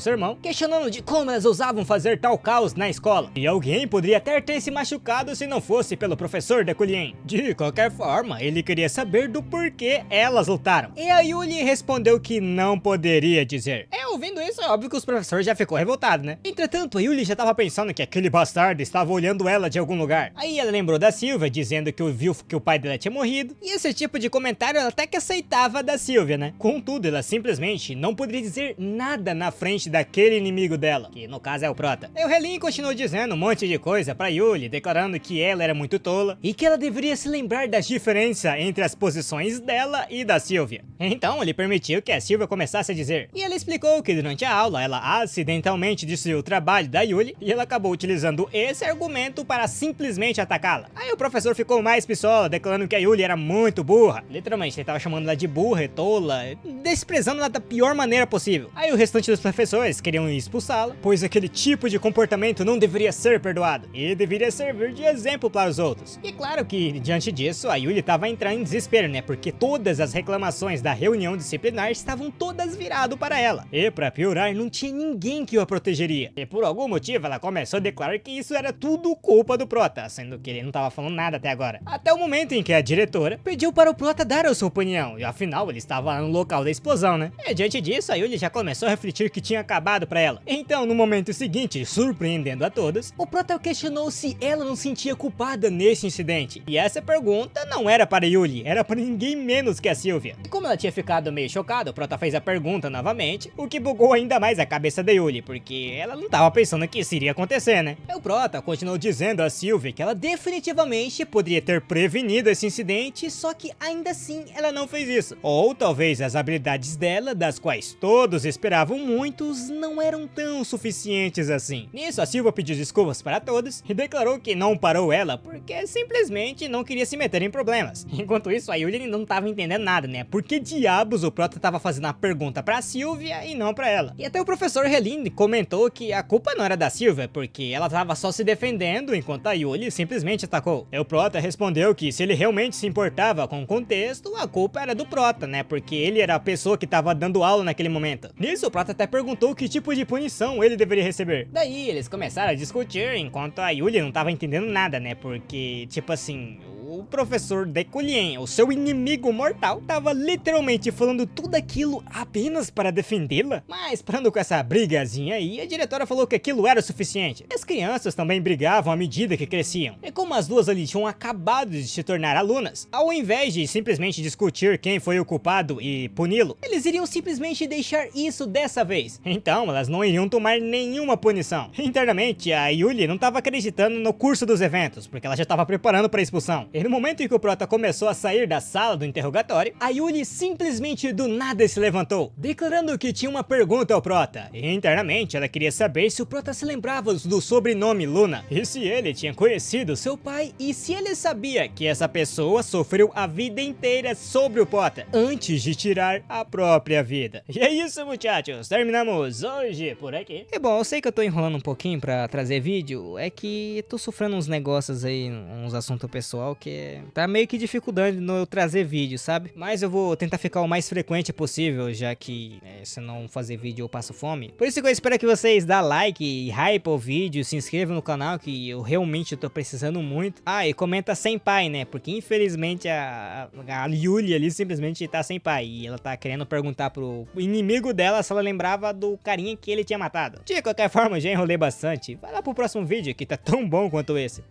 sermão, questionando de como elas ousavam fazer tal caos na escola. E alguém poderia até ter se machucado se não fosse pelo professor Dekulien. De qualquer forma, ele queria saber do porquê elas lutaram. E a Yuli respondeu que não poderia dizer. Ouvindo isso, é óbvio que os professores já ficou revoltado, né? Entretanto, a Yuli já tava pensando que aquele bastardo estava olhando ela de algum lugar. Aí ela lembrou da Sylvia, dizendo que viu que o pai dela tinha morrido. E esse tipo de comentário ela até que aceitava da Sylvia, né? Contudo, ela simplesmente não poderia dizer nada na frente daquele inimigo dela, que no caso é o Prota. E o Helin continuou dizendo um monte de coisa pra Yuli, declarando que ela era muito tola e que ela deveria se lembrar da diferença entre as posições dela e da Sylvia. Então ele permitiu que a Sylvia começasse a dizer. E ela explicou que durante a aula ela acidentalmente destruiu o trabalho da Yuli e ela acabou utilizando esse argumento para simplesmente atacá-la. Aí o professor ficou mais pistola, declarando que a Yuli era muito burra. Literalmente, ele tava chamando ela de burra e tola, desprezando ela da pior maneira possível. Aí o restante dos professores queriam expulsá-la, pois aquele tipo de comportamento não deveria ser perdoado e deveria servir de exemplo para os outros. E claro que, diante disso, a Yuli tava entrando em desespero, né? Porque todas as reclamações da reunião disciplinar estavam todas virado para ela. E pra piorar, não tinha ninguém que a protegeria. E por algum motivo ela começou a declarar que isso era tudo culpa do Prota, sendo que ele não tava falando nada até agora. Até o momento em que a diretora pediu para o Prota dar a sua opinião, e afinal ele estava no local da explosão, né? E diante disso, a Yuli já começou a refletir que tinha acabado pra ela. Então, no momento seguinte, surpreendendo a todas, o Prota questionou se ela não se sentia culpada nesse incidente. E essa pergunta não era para Yuli, era para ninguém menos que a Sylvia. E como ela tinha ficado meio chocada, o Prota fez a pergunta novamente, o que bugou ainda mais a cabeça da Yuli, porque ela não tava pensando que isso iria acontecer, né? E o Prota continuou dizendo a Sylvia que ela definitivamente poderia ter prevenido esse incidente, só que ainda assim ela não fez isso. Ou talvez as habilidades dela, das quais todos esperavam muitos, não eram tão suficientes assim. Nisso, a Sylvia pediu desculpas para todos e declarou que não parou ela porque simplesmente não queria se meter em problemas. Enquanto isso, a Yuli não tava entendendo nada, né? Por que diabos o Prota tava fazendo a pergunta pra Sylvia e não pra ela? E até o professor Helene comentou que a culpa não era da Sylvia, porque ela tava só se defendendo enquanto a Yuli simplesmente atacou. E o Prota respondeu que se ele realmente se importava com o contexto, a culpa era do Prota, né? Porque ele era a pessoa que tava dando aula naquele momento. Nisso, o Prota até perguntou que tipo de punição ele deveria receber. Daí eles começaram a discutir enquanto a Yuli não tava entendendo nada, né? Porque, tipo assim, o professor Dekulien, o seu inimigo mortal, tava literalmente falando tudo aquilo apenas para defendê-la. Mas, parando com essa brigazinha aí, a diretora falou que aquilo era o suficiente. As crianças também brigavam à medida que cresciam. E como as duas ali tinham acabado de se tornar alunas, ao invés de simplesmente discutir quem foi o culpado e puni-lo, eles iriam simplesmente deixar isso dessa vez. Então, elas não iriam tomar nenhuma punição. Internamente, a Yuli não tava acreditando no curso dos eventos, porque ela já tava preparando para a expulsão. E no momento em que o Prota começou a sair da sala do interrogatório, a Yuli simplesmente do nada se levantou, declarando que tinha uma pergunta ao Prota. E internamente ela queria saber se o Prota se lembrava do sobrenome Luna, e se ele tinha conhecido seu pai, e se ele sabia que essa pessoa sofreu a vida inteira sobre o Prota, antes de tirar a própria vida. E é isso, muchachos, terminamos hoje por aqui. E bom, eu sei que eu tô enrolando um pouquinho pra trazer vídeo, é que tô sofrendo uns negócios aí, uns assuntos pessoal que tá meio que dificultando no eu trazer vídeo, sabe? Mas eu vou tentar ficar o mais frequente possível, já que se não fazer vídeo eu passo fome. Por isso que eu espero que vocês dá like e hype o vídeo, se inscrevam no canal que eu realmente tô precisando muito. Ah, e comenta sem pai, né? Porque infelizmente a Yuli ali simplesmente tá sem pai e ela tá querendo perguntar pro inimigo dela se ela lembrava do carinha que ele tinha matado. De qualquer forma, já enrolei bastante. Vai lá pro próximo vídeo que tá tão bom quanto esse.